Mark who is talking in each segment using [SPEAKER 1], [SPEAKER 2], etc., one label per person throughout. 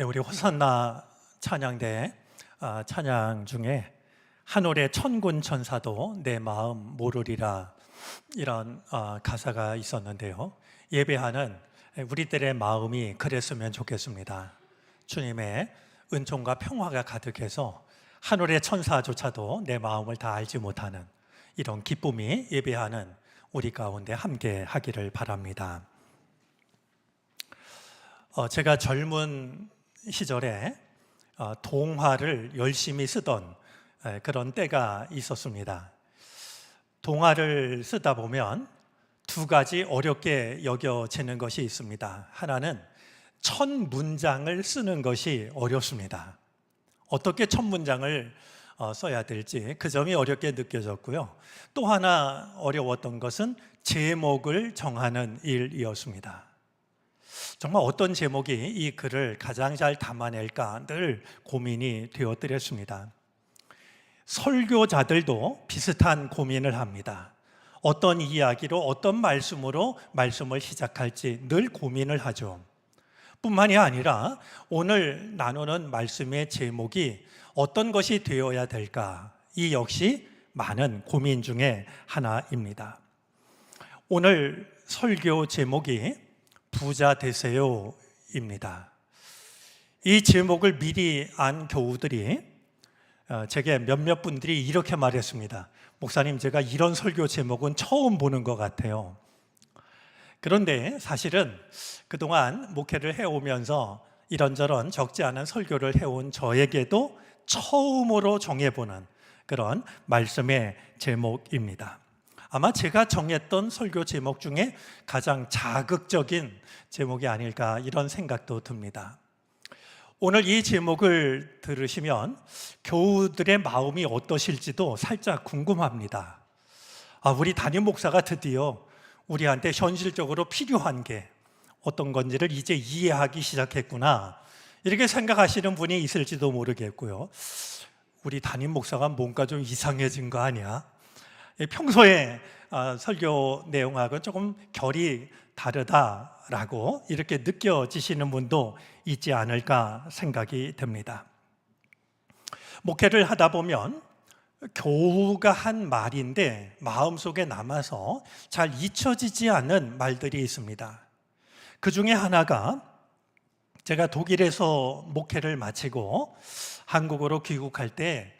[SPEAKER 1] 네, 우리 호산나 찬양대 찬양 중에 하늘의 천군 천사도 내 마음 모르리라 이런 가사가 있었는데요. 예배하는 우리들의 마음이 그랬으면 좋겠습니다. 주님의 은총과 평화가 가득해서 하늘의 천사조차도 내 마음을 다 알지 못하는 이런 기쁨이 예배하는 우리 가운데 함께 하기를 바랍니다. 제가 젊은 시절에 동화를 열심히 쓰던 그런 때가 있었습니다. 동화를 쓰다 보면 두 가지 어렵게 여겨지는 것이 있습니다. 하나는 첫 문장을 쓰는 것이 어렵습니다. 어떻게 첫 문장을 써야 될지 그 점이 어렵게 느껴졌고요. 또 하나 어려웠던 것은 제목을 정하는 일이었습니다. 정말 어떤 제목이 이 글을 가장 잘 담아낼까 늘 고민이 되었더랬습니다. 설교자들도 비슷한 고민을 합니다. 어떤 이야기로 어떤 말씀으로 말씀을 시작할지 늘 고민을 하죠. 뿐만이 아니라 오늘 나누는 말씀의 제목이 어떤 것이 되어야 될까, 이 역시 많은 고민 중에 하나입니다. 오늘 설교 제목이 부자 되세요입니다. 이 제목을 미리 안 교우들이 제게 몇몇 분들이 이렇게 말했습니다. 목사님, 제가 이런 설교 제목은 처음 보는 것 같아요. 그런데 사실은 그동안 목회를 해오면서 이런저런 적지 않은 설교를 해온 저에게도 처음으로 정해보는 그런 말씀의 제목입니다. 아마 제가 정했던 설교 제목 중에 가장 자극적인 제목이 아닐까 이런 생각도 듭니다. 오늘 이 제목을 들으시면 교우들의 마음이 어떠실지도 살짝 궁금합니다. 우리 담임 목사가 드디어 우리한테 현실적으로 필요한 게 어떤 건지를 이제 이해하기 시작했구나, 이렇게 생각하시는 분이 있을지도 모르겠고요. 우리 담임 목사가 뭔가 좀 이상해진 거 아니야? 평소에 설교 내용하고는 조금 결이 다르다라고 이렇게 느껴지시는 분도 있지 않을까 생각이 됩니다. 목회를 하다 보면 교우가 한 말인데 마음속에 남아서 잘 잊혀지지 않는 말들이 있습니다. 그 중에 하나가, 제가 독일에서 목회를 마치고 한국으로 귀국할 때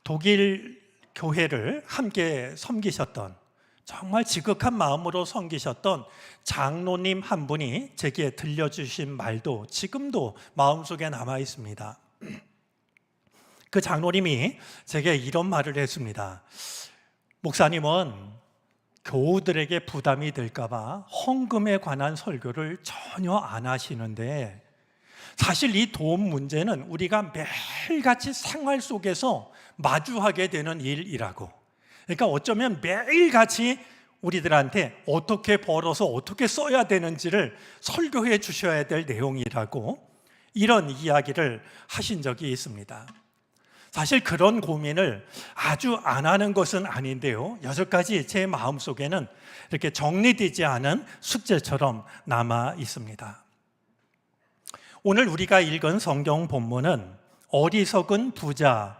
[SPEAKER 1] 독일 교회를 함께 섬기셨던, 정말 지극한 마음으로 섬기셨던 장로님 한 분이 제게 들려주신 말도 지금도 마음속에 남아 있습니다. 그 장로님이 제게 이런 말을 했습니다. 목사님은 교우들에게 부담이 될까 봐 헌금에 관한 설교를 전혀 안 하시는데, 사실 이 돈 문제는 우리가 매일같이 생활 속에서 마주하게 되는 일이라고. 그러니까 어쩌면 매일같이 우리들한테 어떻게 벌어서 어떻게 써야 되는지를 설교해 주셔야 될 내용이라고, 이런 이야기를 하신 적이 있습니다. 사실 그런 고민을 아주 안 하는 것은 아닌데요, 여전까지 제 마음속에는 이렇게 정리되지 않은 숙제처럼 남아 있습니다. 오늘 우리가 읽은 성경 본문은 어리석은 부자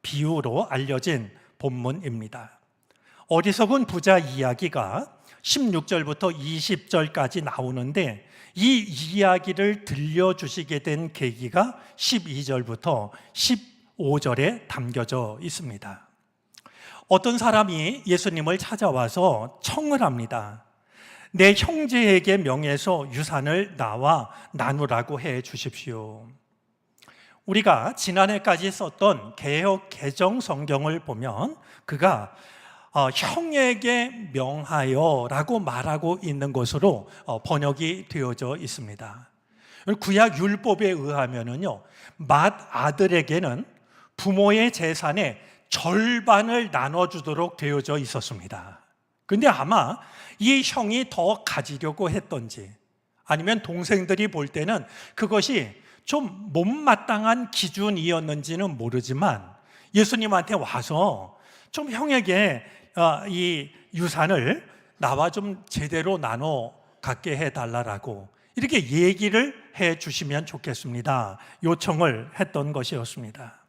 [SPEAKER 1] 비유로 알려진 본문입니다. 어리석은 부자 이야기가 16절부터 20절까지 나오는데, 이 이야기를 들려주시게 된 계기가 12절부터 15절에 담겨져 있습니다. 어떤 사람이 예수님을 찾아와서 청을 합니다. 내 형제에게 명해서 유산을 나와 나누라고 해 주십시오. 우리가 지난해까지 썼던 개역 개정 성경을 보면 그가 형에게 명하여라고 말하고 있는 것으로 번역이 되어져 있습니다. 구약 율법에 의하면은요, 맏아들에게는 부모의 재산의 절반을 나눠주도록 되어져 있었습니다. 근데 아마 이 형이 더 가지려고 했던지, 아니면 동생들이 볼 때는 그것이 좀 못마땅한 기준이었는지는 모르지만 예수님한테 와서 좀 형에게 이 유산을 나와 좀 제대로 나눠 갖게 해달라고 이렇게 얘기를 해 주시면 좋겠습니다. 요청을 했던 것이었습니다.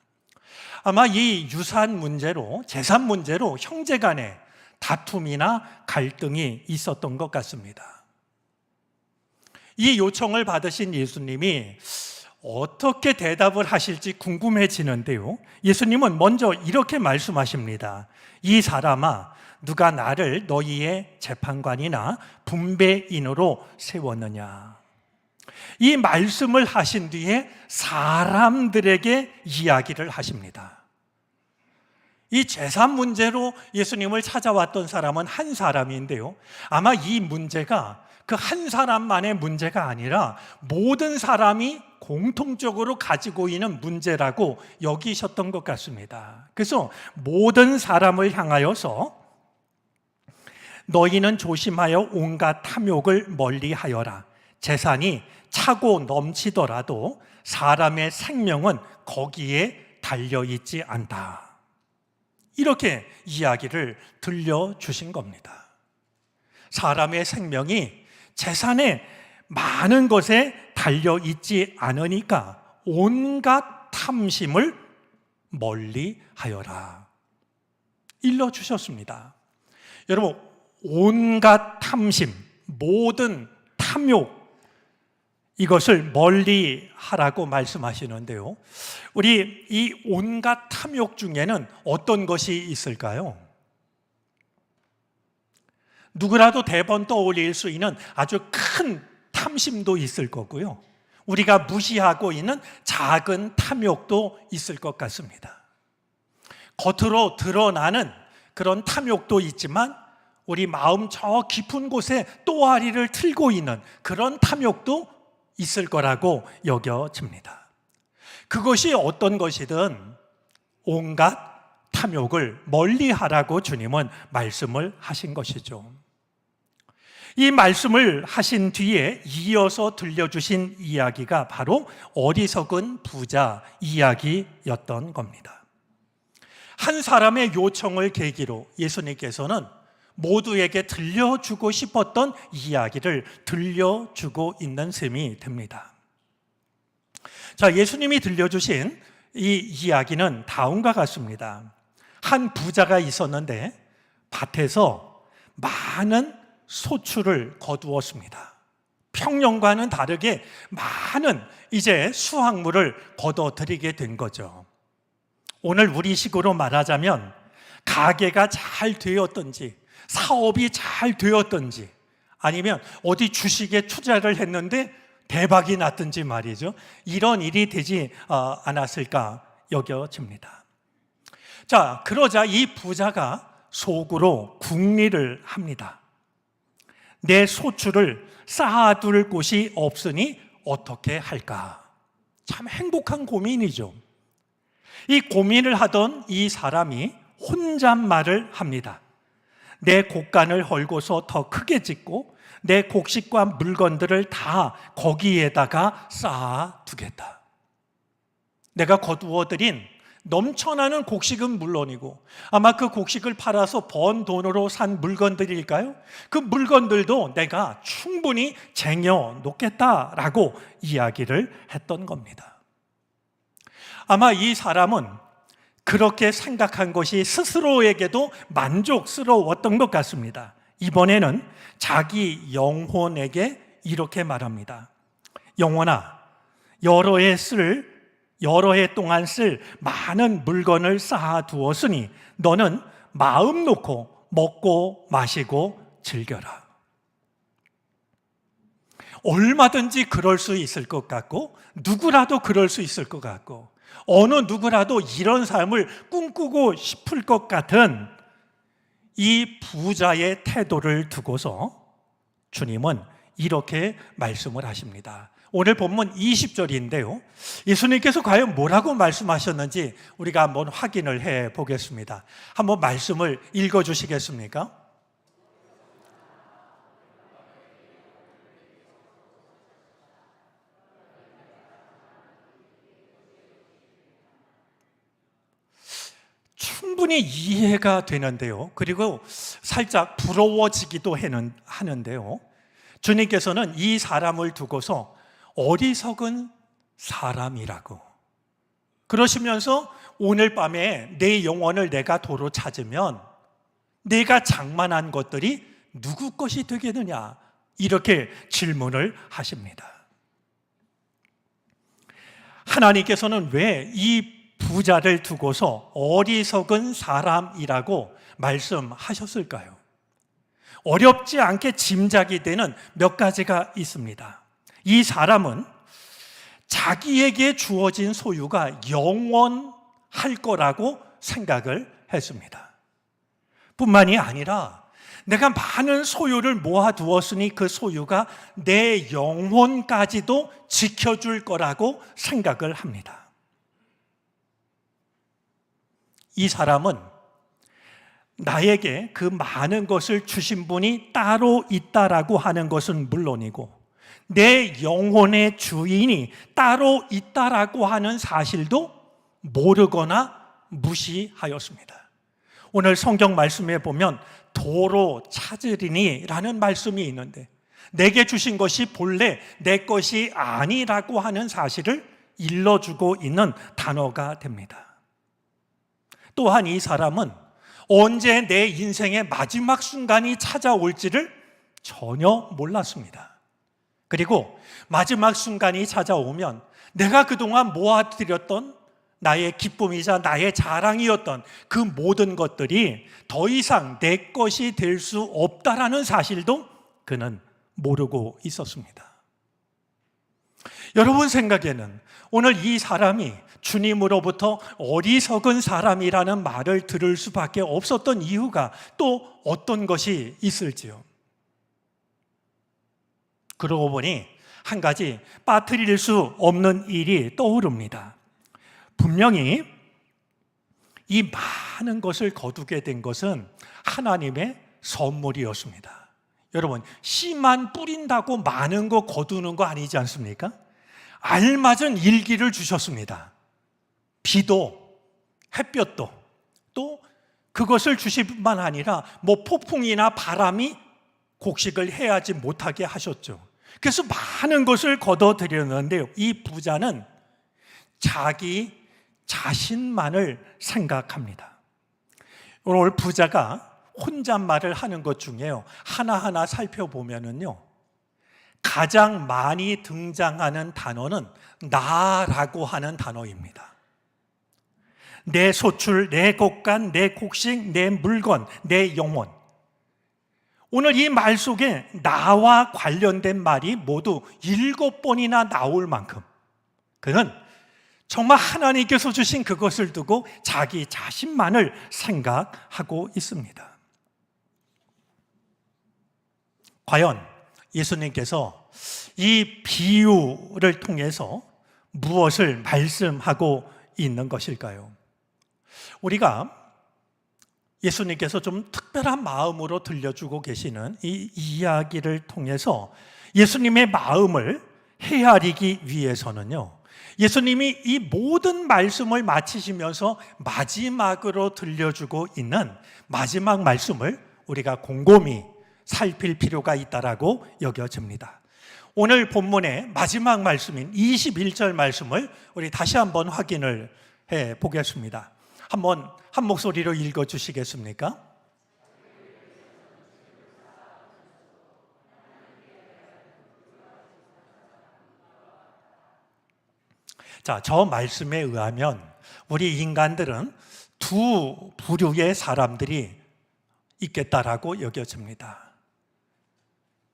[SPEAKER 1] 아마 이 유산 문제로, 재산 문제로 형제 간에 다툼이나 갈등이 있었던 것 같습니다. 이 요청을 받으신 예수님이 어떻게 대답을 하실지 궁금해지는데요. 예수님은 먼저 이렇게 말씀하십니다. 이 사람아, 누가 나를 너희의 재판관이나 분배인으로 세웠느냐? 이 말씀을 하신 뒤에 사람들에게 이야기를 하십니다. 이 재산 문제로 예수님을 찾아왔던 사람은 한 사람인데요. 아마 이 문제가 그 한 사람만의 문제가 아니라 모든 사람이 공통적으로 가지고 있는 문제라고 여기셨던 것 같습니다. 그래서 모든 사람을 향하여서 너희는 조심하여 온갖 탐욕을 멀리하여라. 재산이 차고 넘치더라도 사람의 생명은 거기에 달려있지 않다. 이렇게 이야기를 들려주신 겁니다. 사람의 생명이 재산에 많은 것에 달려있지 않으니까 온갖 탐심을 멀리하여라. 일러주셨습니다. 여러분, 온갖 탐심, 모든 탐욕, 이것을 멀리 하라고 말씀하시는데요. 우리 이 온갖 탐욕 중에는 어떤 것이 있을까요? 누구라도 대번 떠올릴 수 있는 아주 큰 탐심도 있을 거고요. 우리가 무시하고 있는 작은 탐욕도 있을 것 같습니다. 겉으로 드러나는 그런 탐욕도 있지만 우리 마음 저 깊은 곳에 또아리를 틀고 있는 그런 탐욕도 있을 거라고 여겨집니다. 그것이 어떤 것이든 온갖 탐욕을 멀리하라고 주님은 말씀을 하신 것이죠. 이 말씀을 하신 뒤에 이어서 들려주신 이야기가 바로 어리석은 부자 이야기였던 겁니다. 한 사람의 요청을 계기로 예수님께서는 모두에게 들려주고 싶었던 이야기를 들려주고 있는 셈이 됩니다. 자, 예수님이 들려주신 이 이야기는 다음과 같습니다. 한 부자가 있었는데 밭에서 많은 소출을 거두었습니다. 평년과는 다르게 많은 이제 수확물을 거둬들이게 된 거죠. 오늘 우리식으로 말하자면 가게가 잘 되었든지 사업이 잘 되었든지 아니면 어디 주식에 투자를 했는데 대박이 났든지 말이죠. 이런 일이 되지 않았을까 여겨집니다. 자, 그러자 이 부자가 속으로 궁리를 합니다. 내 소출을 쌓아둘 곳이 없으니 어떻게 할까? 참 행복한 고민이죠. 이 고민을 하던 이 사람이 혼잣말을 합니다. 내 곡간을 헐고서 더 크게 짓고 내 곡식과 물건들을 다 거기에다가 쌓아두겠다. 내가 거두어들인 넘쳐나는 곡식은 물론이고 아마 그 곡식을 팔아서 번 돈으로 산 물건들일까요? 그 물건들도 내가 충분히 쟁여놓겠다라고 이야기를 했던 겁니다. 아마 이 사람은 그렇게 생각한 것이 스스로에게도 만족스러웠던 것 같습니다. 이번에는 자기 영혼에게 이렇게 말합니다. 영혼아, 여러 해 동안 쓸 많은 물건을 쌓아두었으니 너는 마음 놓고 먹고 마시고 즐겨라. 얼마든지 그럴 수 있을 것 같고 누구라도 그럴 수 있을 것 같고 어느 누구라도 이런 삶을 꿈꾸고 싶을 것 같은 이 부자의 태도를 두고서 주님은 이렇게 말씀을 하십니다. 오늘 본문 20절인데요. 예수님께서 과연 뭐라고 말씀하셨는지 우리가 한번 확인을 해 보겠습니다. 한번 말씀을 읽어 주시겠습니까? 충분히 이해가 되는데요. 그리고 살짝 부러워지기도 하는데요. 주님께서는 이 사람을 두고서 어리석은 사람이라고. 그러시면서 오늘 밤에 내 영혼을 내가 도로 찾으면 내가 장만한 것들이 누구 것이 되겠느냐, 이렇게 질문을 하십니다. 하나님께서는 왜 이 부자를 두고서 어리석은 사람이라고 말씀하셨을까요? 어렵지 않게 짐작이 되는 몇 가지가 있습니다. 이 사람은 자기에게 주어진 소유가 영원할 거라고 생각을 했습니다. 뿐만이 아니라 내가 많은 소유를 모아두었으니 그 소유가 내 영혼까지도 지켜줄 거라고 생각을 합니다. 이 사람은 나에게 그 많은 것을 주신 분이 따로 있다라고 하는 것은 물론이고 내 영혼의 주인이 따로 있다라고 하는 사실도 모르거나 무시하였습니다. 오늘 성경 말씀에 보면 도로 찾으리니 라는 말씀이 있는데 내게 주신 것이 본래 내 것이 아니라고 하는 사실을 일러주고 있는 단어가 됩니다. 또한 이 사람은 언제 내 인생의 마지막 순간이 찾아올지를 전혀 몰랐습니다. 그리고 마지막 순간이 찾아오면 내가 그동안 모아드렸던 나의 기쁨이자 나의 자랑이었던 그 모든 것들이 더 이상 내 것이 될 수 없다라는 사실도 그는 모르고 있었습니다. 여러분 생각에는 오늘 이 사람이 주님으로부터 어리석은 사람이라는 말을 들을 수밖에 없었던 이유가 또 어떤 것이 있을지요? 그러고 보니 한 가지 빠뜨릴 수 없는 일이 떠오릅니다. 분명히 이 많은 것을 거두게 된 것은 하나님의 선물이었습니다. 여러분, 씨만 뿌린다고 많은 거 거두는 거 아니지 않습니까? 알맞은 일기를 주셨습니다. 비도 햇볕도 또 그것을 주실 뿐만 아니라 폭풍이나 바람이 곡식을 해하지 못하게 하셨죠. 그래서 많은 것을 거둬들였는데요, 이 부자는 자기 자신만을 생각합니다. 오늘 부자가 혼잣말을 하는 것 중에요, 하나하나 살펴보면은요, 가장 많이 등장하는 단어는 나라고 하는 단어입니다. 내 소출, 내 곡간, 내 곡식, 내 물건, 내 영혼. 오늘 이 말 속에 나와 관련된 말이 모두 7번이나 나올 만큼 그는 정말 하나님께서 주신 그것을 두고 자기 자신만을 생각하고 있습니다. 과연 예수님께서 이 비유를 통해서 무엇을 말씀하고 있는 것일까요? 우리가 예수님께서 좀 특별한 마음으로 들려주고 계시는 이 이야기를 통해서 예수님의 마음을 헤아리기 위해서는요, 예수님이 이 모든 말씀을 마치시면서 마지막으로 들려주고 있는 마지막 말씀을 우리가 곰곰이 살필 필요가 있다라고 여겨집니다. 오늘 본문의 마지막 말씀인 21절 말씀을 우리 다시 한번 확인을 해 보겠습니다. 한번 한 목소리로 읽어 주시겠습니까? 자, 저 말씀에 의하면 우리 인간들은 두 부류의 사람들이 있겠다라고 여겨집니다.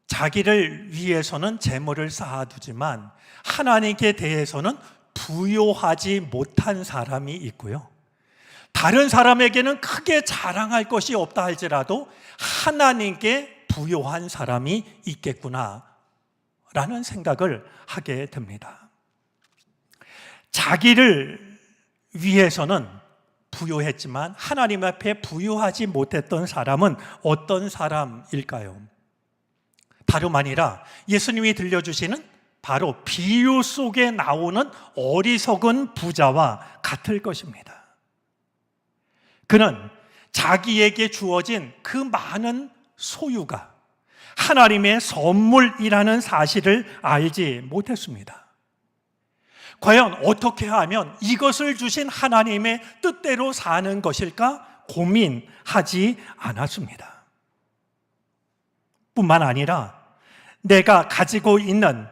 [SPEAKER 1] 자기를 위해서는 재물을 쌓아두지만 하나님께 대해서는 부요하지 못한 사람이 있고요, 다른 사람에게는 크게 자랑할 것이 없다 할지라도 하나님께 부요한 사람이 있겠구나 라는 생각을 하게 됩니다. 자기를 위해서는 부요했지만 하나님 앞에 부요하지 못했던 사람은 어떤 사람일까요? 다름 아니라 예수님이 들려주시는 바로 비유 속에 나오는 어리석은 부자와 같을 것입니다. 그는 자기에게 주어진 그 많은 소유가 하나님의 선물이라는 사실을 알지 못했습니다. 과연 어떻게 하면 이것을 주신 하나님의 뜻대로 사는 것일까 고민하지 않았습니다. 뿐만 아니라 내가 가지고 있는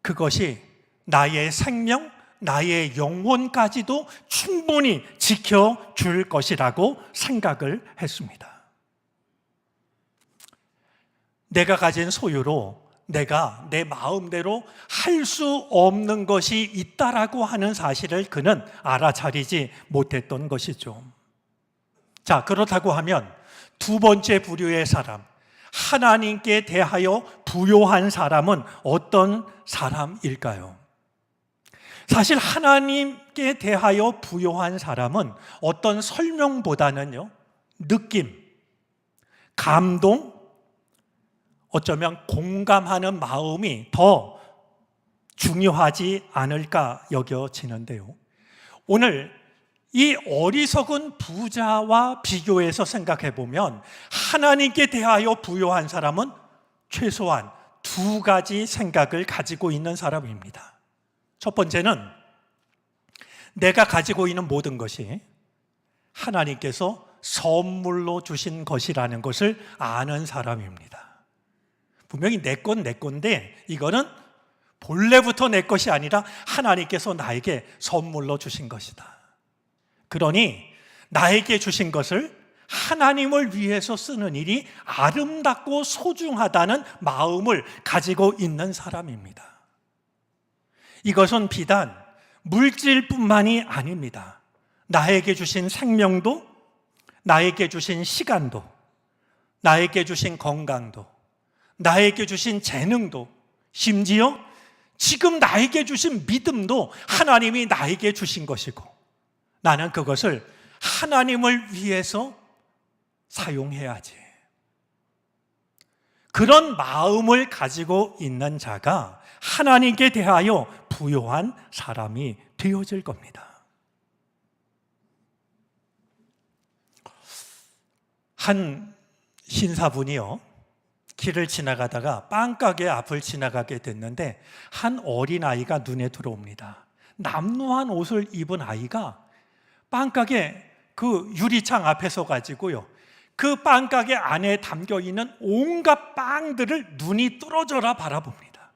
[SPEAKER 1] 그것이 나의 생명, 나의 영혼까지도 충분히 지켜줄 것이라고 생각을 했습니다. 내가 가진 소유로 내가 내 마음대로 할 수 없는 것이 있다라고 하는 사실을 그는 알아차리지 못했던 것이죠. 자, 그렇다고 하면 두 번째 부류의 사람, 하나님께 대하여 부요한 사람은 어떤 사람일까요? 사실 하나님께 대하여 부요한 사람은 어떤 설명보다는요, 느낌, 감동, 어쩌면 공감하는 마음이 더 중요하지 않을까 여겨지는데요. 오늘 이 어리석은 부자와 비교해서 생각해 보면 하나님께 대하여 부요한 사람은 최소한 두 가지 생각을 가지고 있는 사람입니다. 첫 번째는 내가 가지고 있는 모든 것이 하나님께서 선물로 주신 것이라는 것을 아는 사람입니다. 분명히 내 건데 이거는 본래부터 내 것이 아니라 하나님께서 나에게 선물로 주신 것이다. 그러니 나에게 주신 것을 하나님을 위해서 쓰는 일이 아름답고 소중하다는 마음을 가지고 있는 사람입니다. 이것은 비단 물질뿐만이 아닙니다. 나에게 주신 생명도, 나에게 주신 시간도, 나에게 주신 건강도, 나에게 주신 재능도, 심지어 지금 나에게 주신 믿음도 하나님이 나에게 주신 것이고 나는 그것을 하나님을 위해서 사용해야지. 그런 마음을 가지고 있는 자가 하나님께 대하여 부요한 사람이 되어질 겁니다. 한 신사분이요, 길을 지나가다가 빵가게 앞을 지나가게 됐는데 한 어린아이가 눈에 들어옵니다. 남루한 옷을 입은 아이가 빵가게 그 유리창 앞에 서가지고요, 그 빵가게 안에 담겨있는 온갖 빵들을 눈이 뚫어져라 바라봅니다.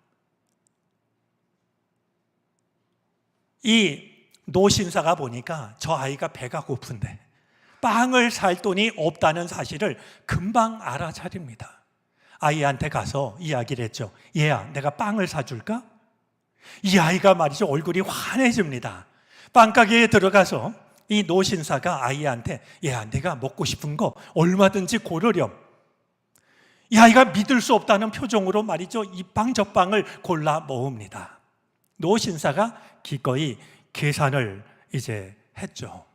[SPEAKER 1] 이 노신사가 보니까 저 아이가 배가 고픈데 빵을 살 돈이 없다는 사실을 금방 알아차립니다. 아이한테 가서 이야기를 했죠. 얘야, 내가 빵을 사줄까? 이 아이가 말이죠, 얼굴이 환해집니다. 빵가게에 들어가서 이 노신사가 아이한테 얘야, 내가 먹고 싶은 거 얼마든지 고르렴. 이 아이가 믿을 수 없다는 표정으로 말이죠, 이 빵 저 빵을 골라 먹습니다. 노신사가 기꺼이 계산을 이제 했죠.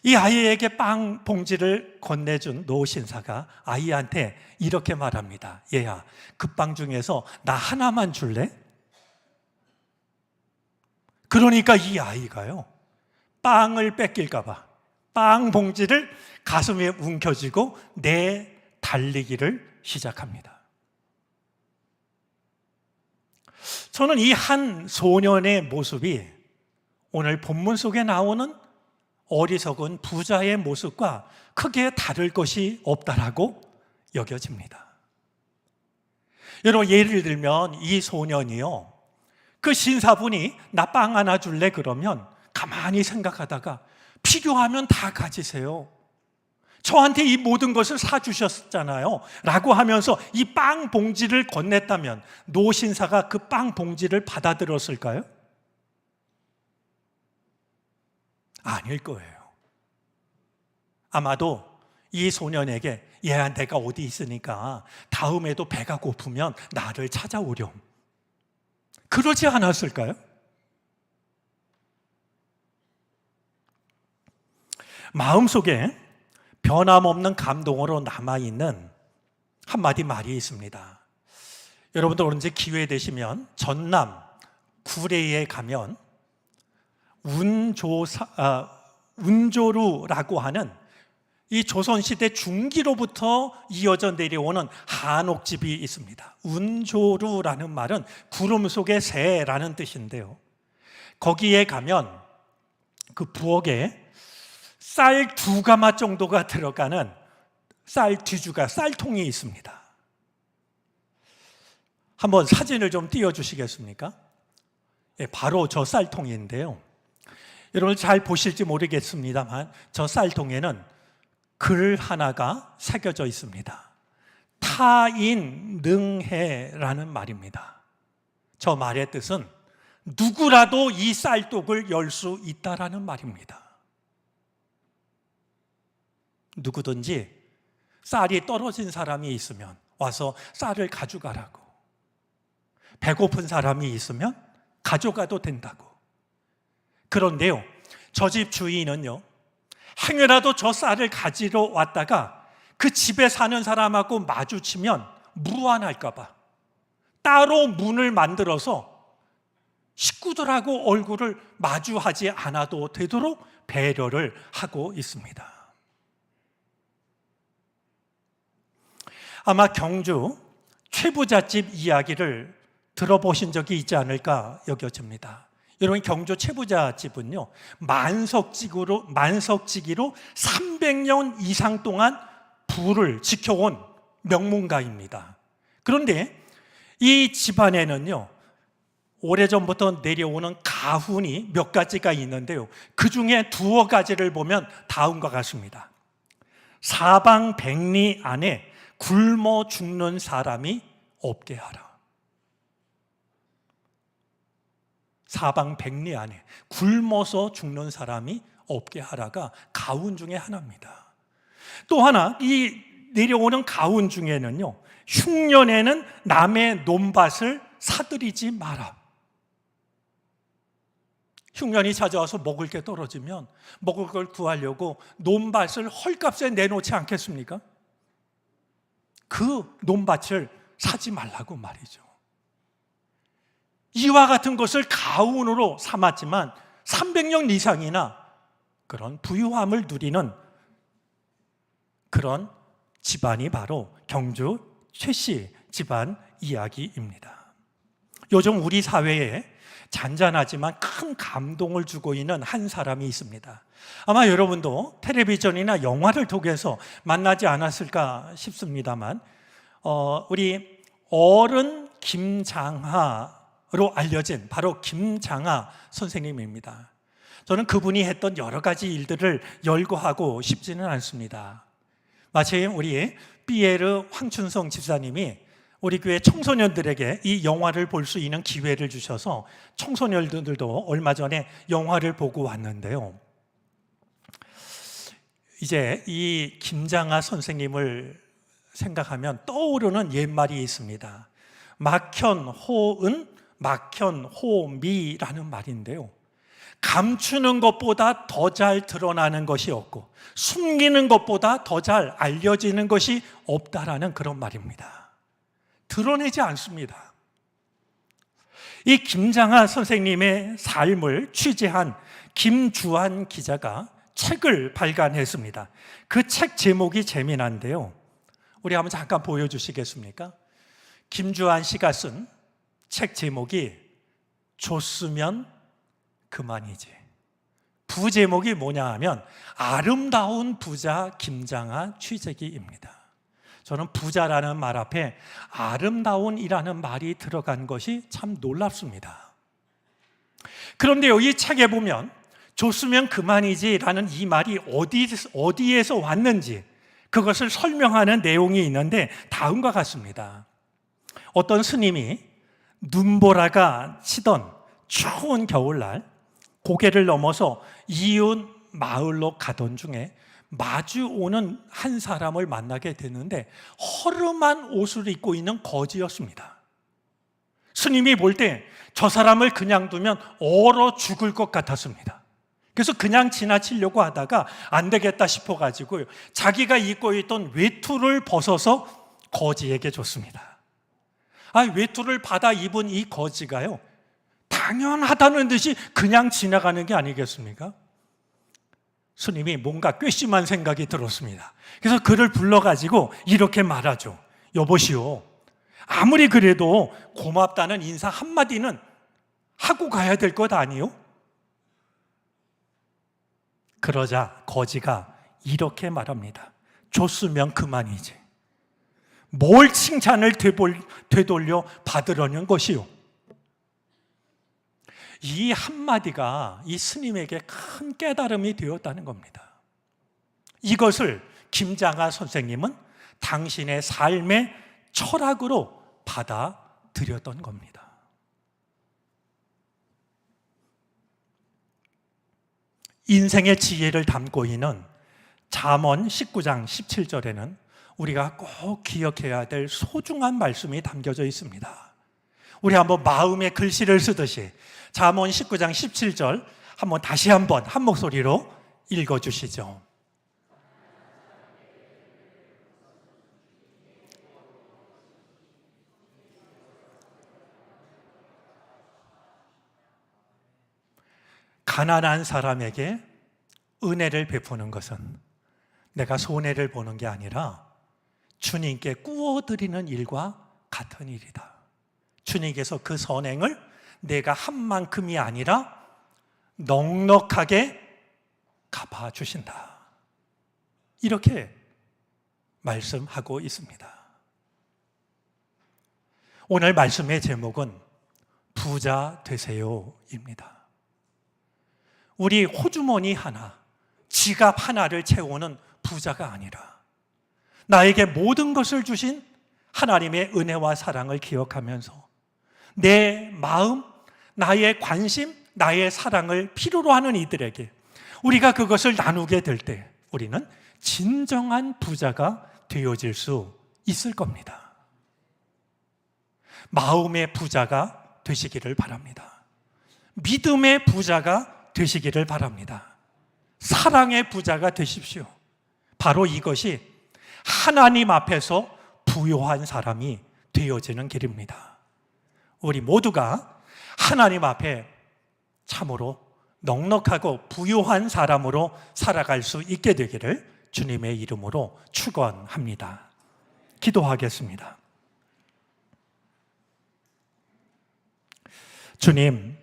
[SPEAKER 1] 이 아이에게 빵 봉지를 건네준 노신사가 아이한테 이렇게 말합니다. 얘야, 그 빵 중에서 나 하나만 줄래? 그러니까 이 아이가요, 빵을 뺏길까 봐 빵 봉지를 가슴에 움켜쥐고 달리기를 시작합니다. 저는 이 한 소년의 모습이 오늘 본문 속에 나오는 어리석은 부자의 모습과 크게 다를 것이 없다라고 여겨집니다. 여러분, 예를 들면 이 소년이요, 그 신사분이 나 빵 하나 줄래? 그러면 가만히 생각하다가 필요하면 다 가지세요. 저한테 이 모든 것을 사주셨잖아요 라고 하면서 이 빵 봉지를 건넸다면 노신사가 그 빵 봉지를 받아들였을까요? 아닐 거예요. 아마도 이 소년에게 얘야, 내가 어디 있으니까 다음에도 배가 고프면 나를 찾아오렴, 그러지 않았을까요? 마음속에 변함없는 감동으로 남아있는 한마디 말이 있습니다. 여러분들 언제 기회 되시면 전남 구례에 가면 운조루라고 하는 이 조선시대 중기로부터 이어져 내려오는 한옥집이 있습니다. 운조루라는 말은 구름 속의 새라는 뜻인데요, 거기에 가면 그 부엌에 쌀 2가마 정도가 들어가는 쌀 뒤주가 쌀통이 있습니다. 한번 사진을 좀 띄워주시겠습니까? 예, 바로 저 쌀통인데요, 여러분 잘 보실지 모르겠습니다만 저 쌀통에는 글 하나가 새겨져 있습니다. 타인능해라는 말입니다. 저 말의 뜻은 누구라도 이 쌀독을 열 수 있다라는 말입니다. 누구든지 쌀이 떨어진 사람이 있으면 와서 쌀을 가져가라고, 배고픈 사람이 있으면 가져가도 된다고. 그런데요, 저 집 주인은요, 행여라도 저 쌀을 가지러 왔다가 그 집에 사는 사람하고 마주치면 무안할까 봐 따로 문을 만들어서 식구들하고 얼굴을 마주하지 않아도 되도록 배려를 하고 있습니다. 아마 경주 최부잣집 이야기를 들어보신 적이 있지 않을까 여겨집니다. 여러분, 경주 최부잣집은요, 만석지기로 300년 이상 동안 부를 지켜온 명문가입니다. 그런데 이 집안에는요, 오래전부터 내려오는 가훈이 몇 가지가 있는데요, 그 중에 2가지를 보면 다음과 같습니다. 사방 백리 안에 굶어 죽는 사람이 없게 하라. 사방 백리 안에 굶어서 죽는 사람이 없게 하라가 가훈 중에 하나입니다. 또 하나, 이 내려오는 가훈 중에는요, 흉년에는 남의 논밭을 사들이지 마라. 흉년이 찾아와서 먹을 게 떨어지면 먹을 걸 구하려고 논밭을 헐값에 내놓지 않겠습니까? 그 논밭을 사지 말라고 말이죠. 이와 같은 것을 가훈으로 삼았지만 300년 이상이나 그런 부유함을 누리는 그런 집안이 바로 경주 최씨 집안 이야기입니다. 요즘 우리 사회에 잔잔하지만 큰 감동을 주고 있는 한 사람이 있습니다. 아마 여러분도 텔레비전이나 영화를 통해서 만나지 않았을까 싶습니다만, 우리 어른 김장하로 알려진 바로 김장하 선생님입니다. 저는 그분이 했던 여러 가지 일들을 열거하고 싶지는 않습니다. 마침 우리 삐에르 황춘성 집사님이 우리 교회 청소년들에게 이 영화를 볼 수 있는 기회를 주셔서 청소년들도 얼마 전에 영화를 보고 왔는데요, 이제 이 김장하 선생님을 생각하면 떠오르는 옛말이 있습니다. 막현호은 막현호미라는 말인데요, 감추는 것보다 더 잘 드러나는 것이 없고 숨기는 것보다 더 잘 알려지는 것이 없다라는 그런 말입니다. 드러내지 않습니다. 이 김장하 선생님의 삶을 취재한 김주한 기자가 책을 발간했습니다. 그 책 제목이 재미난데요, 우리 한번 잠깐 보여주시겠습니까? 김주한 씨가 쓴 책 제목이 줬으면 그만이지. 부제목이 뭐냐 하면 아름다운 부자 김장하 취재기입니다. 저는 부자라는 말 앞에 아름다운이라는 말이 들어간 것이 참 놀랍습니다. 그런데요, 이 책에 보면 줬으면 그만이지라는 이 말이 어디에서 왔는지 그것을 설명하는 내용이 있는데 다음과 같습니다. 어떤 스님이 눈보라가 치던 추운 겨울날 고개를 넘어서 이웃 마을로 가던 중에 마주오는 한 사람을 만나게 됐는데 허름한 옷을 입고 있는 거지였습니다. 스님이 볼 때 저 사람을 그냥 두면 얼어 죽을 것 같았습니다. 그래서 그냥 지나치려고 하다가 안 되겠다 싶어가지고 자기가 입고 있던 외투를 벗어서 거지에게 줬습니다. 외투를 받아 입은 이 거지가요, 당연하다는 듯이 그냥 지나가는 게 아니겠습니까? 스님이 뭔가 괘씸한 생각이 들었습니다. 그래서 그를 불러가지고 이렇게 말하죠. 여보시오, 아무리 그래도 고맙다는 인사 한마디는 하고 가야 될 것 아니요? 그러자 거지가 이렇게 말합니다. 줬으면 그만이지. 뭘 칭찬을 되돌려 받으려는 것이요? 이 한마디가 이 스님에게 큰 깨달음이 되었다는 겁니다. 이것을 김장하 선생님은 당신의 삶의 철학으로 받아들였던 겁니다. 인생의 지혜를 담고 있는 잠언 19장 17절에는 우리가 꼭 기억해야 될 소중한 말씀이 담겨져 있습니다. 우리 한번 마음의 글씨를 쓰듯이 잠언 19장 17절 한번 다시 한번 한 목소리로 읽어주시죠. 가난한 사람에게 은혜를 베푸는 것은 내가 손해를 보는 게 아니라 주님께 구워드리는 일과 같은 일이다. 주님께서 그 선행을 내가 한 만큼이 아니라 넉넉하게 갚아주신다. 이렇게 말씀하고 있습니다. 오늘 말씀의 제목은 부자 되세요입니다. 우리 호주머니 하나, 지갑 하나를 채우는 부자가 아니라 나에게 모든 것을 주신 하나님의 은혜와 사랑을 기억하면서 내 마음, 나의 관심, 나의 사랑을 필요로 하는 이들에게 우리가 그것을 나누게 될 때 우리는 진정한 부자가 되어질 수 있을 겁니다. 마음의 부자가 되시기를 바랍니다. 믿음의 부자가 되시기를 바랍니다. 사랑의 부자가 되십시오. 바로 이것이 하나님 앞에서 부요한 사람이 되어지는 길입니다. 우리 모두가 하나님 앞에 참으로 넉넉하고 부요한 사람으로 살아갈 수 있게 되기를 주님의 이름으로 축원합니다. 기도하겠습니다. 주님,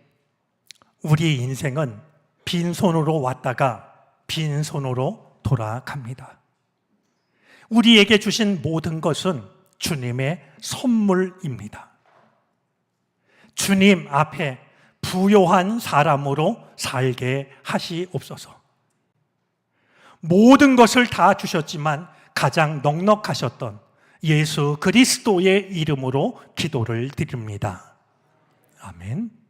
[SPEAKER 1] 우리 인생은 빈손으로 왔다가 빈손으로 돌아갑니다. 우리에게 주신 모든 것은 주님의 선물입니다. 주님 앞에 부요한 사람으로 살게 하시옵소서. 모든 것을 다 주셨지만 가장 넉넉하셨던 예수 그리스도의 이름으로 기도를 드립니다. 아멘.